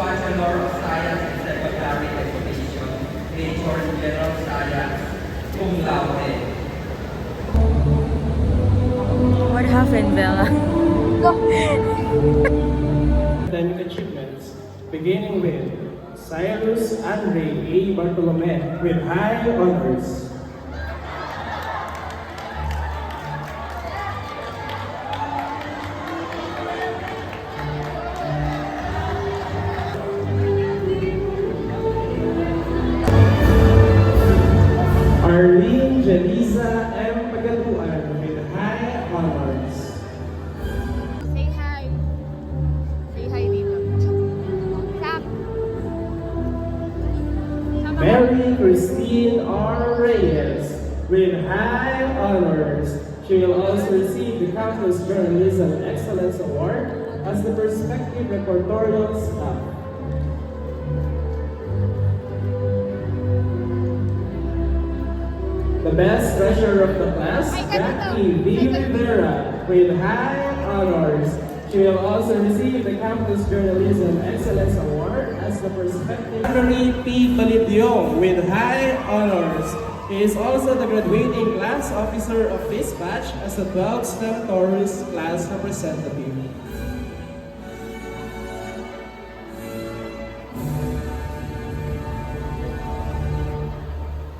Bachelor of Science in Secondary Education, Major in General Science, cum laude. What happened, Bella? Go! Academic achievements, beginning with Cyrus Andre A. Bartolome with high honors. Arlene Jeliza M. Pagatuan with high honors. Say hi. Say hi dito. Sam. Mary Christine R. Reyes with high honors. She will also receive the Campus Journalism Excellence Award as the Perspective Reportorial Staff. The best treasurer of the class, Jackie V. Rivera with high honors. She will also receive the Campus Journalism Excellence Award as the Perspective. Henry P. Balidiong with high honors. He is also the graduating class officer of this batch as the 12 STEM Taurus class representative.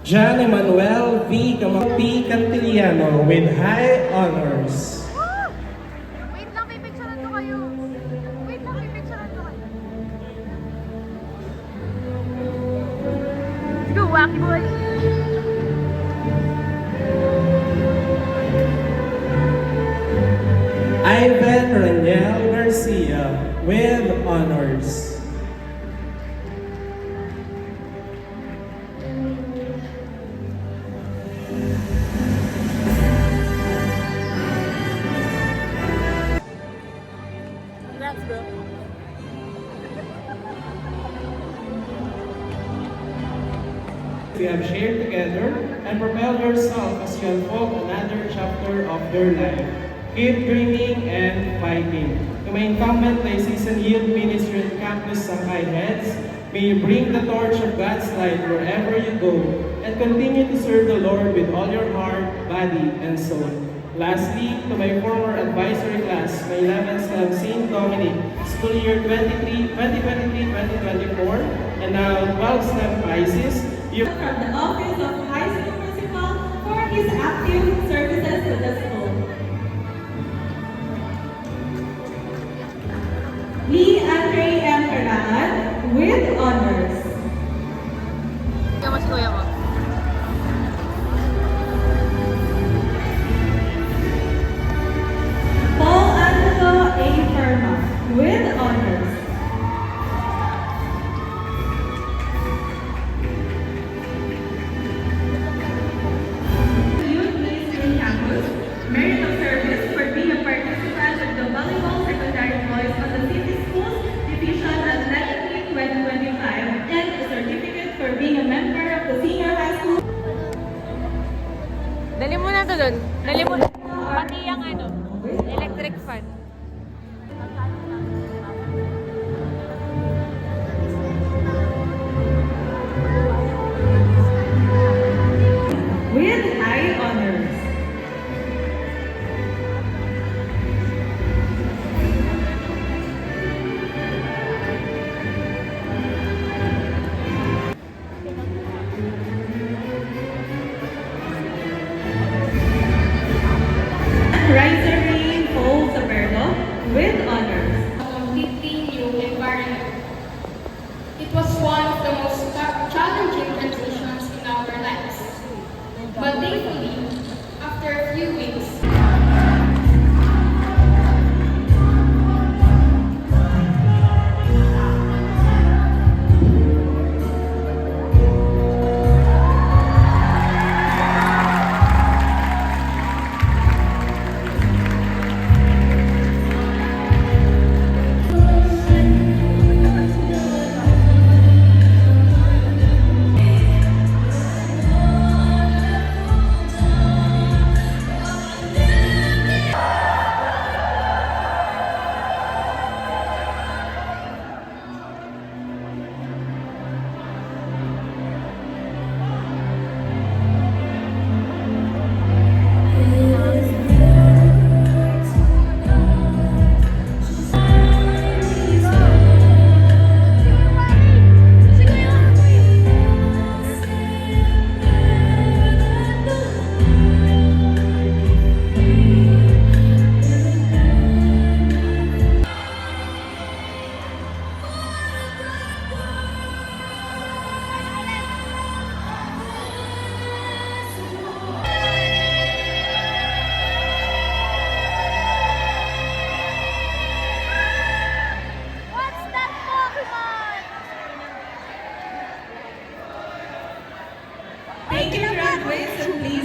John Emmanuel V. Cantillano with high honors. Wait lang, may picturean ko kayo. Wait lang, may picturean ko kayo. Go, wacky boy! Ivan Raniel Garcia with honors. Congrats, bro. We have shared together and propelled yourself as you unfold another chapter of your life. Keep dreaming and fighting. To my incumbent lay season youth ministry at Campus Sangkay Heads, may you bring the torch of God's light wherever you go and continue to serve the Lord with all your heart, body, and soul. Lastly, to my former advisory class, my 11th STEM St. Dominic, school year 2023-2024, and now 12 STEM Crisis, you from the Office of High School Principal for his active services to the school. Lee Andre M. Caran with honors. Kamas kuya ko. Paul Angelo A. Ferma with honors. Youth Ministry Campus, Merit of Service for being a participant of the Volleyball Secondary Boys on the City Schools Division Athletic League 2025 and a certificate for being a member of the Senior High School. Dali mo na to dun. Dali mo na. Pati yung electric fan. With high honors. Risery Paul Saberto with honors. Completely new environment. It was one of the most challenging transitions in our lives. But thankfully, after a few weeks,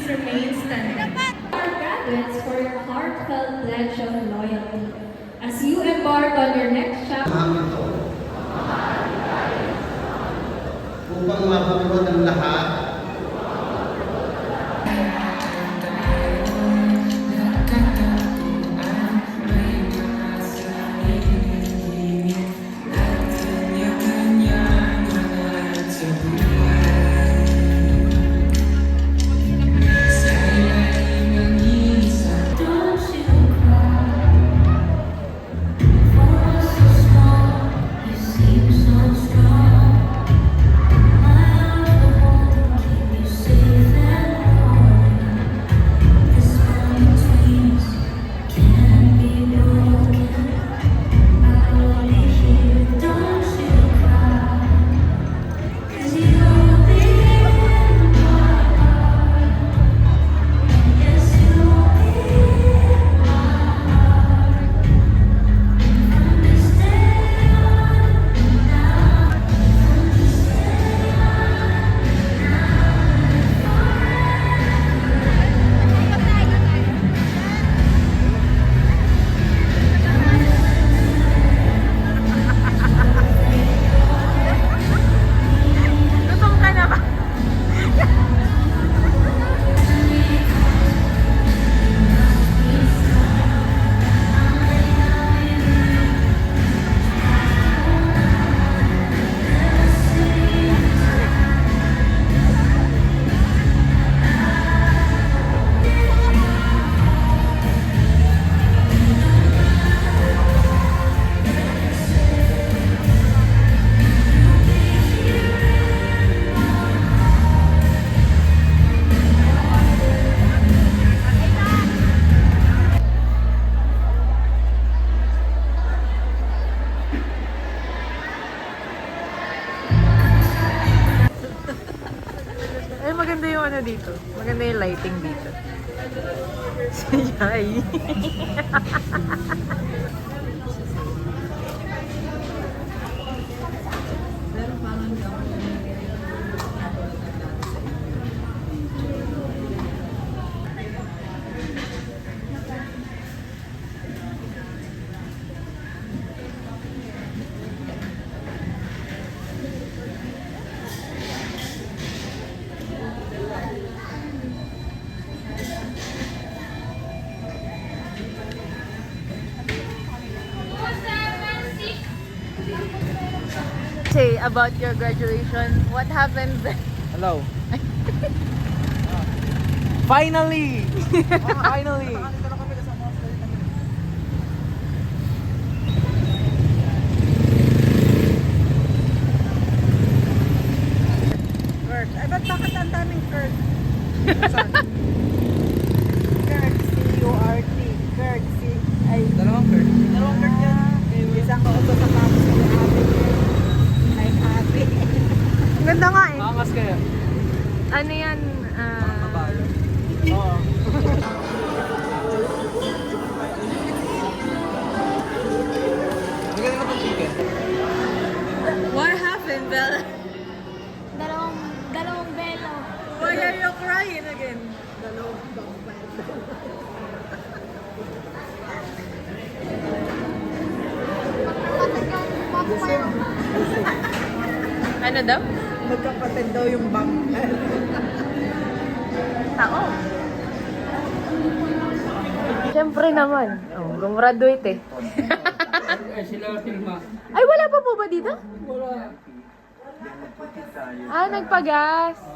please remain standing. Our graduates for your heartfelt pledge of loyalty. As you embark on your next chapter, upang mabuklod ang lahat Gutom ka na ba? Ay, maganda yung ano dito. Maganda yung lighting dito. Si Yay. Say about your graduation, what happened there? Hello. Finally! Finally! Kurt. Ay, ba't bakit ang daming Kurt? Kurt, C-U-R-T. Kurt, C-I... Dalawang Kurt. Dalawang Kurt yan. Isang auto sa campus ko ng ate. I'm happy. Ang ganda nga eh. Maangas kayo. Ano yan? Oo. Magaling ka pang chicken. What happened, Bella? dalawang belo. Why are you crying again? Ano daw? Magkapatid daw yung bank. Tao. Siyempre naman. Oh, gumraduate eh. Ay, sila filma. Ay, wala pa po ba dito? Wala. Ah, nagpagas.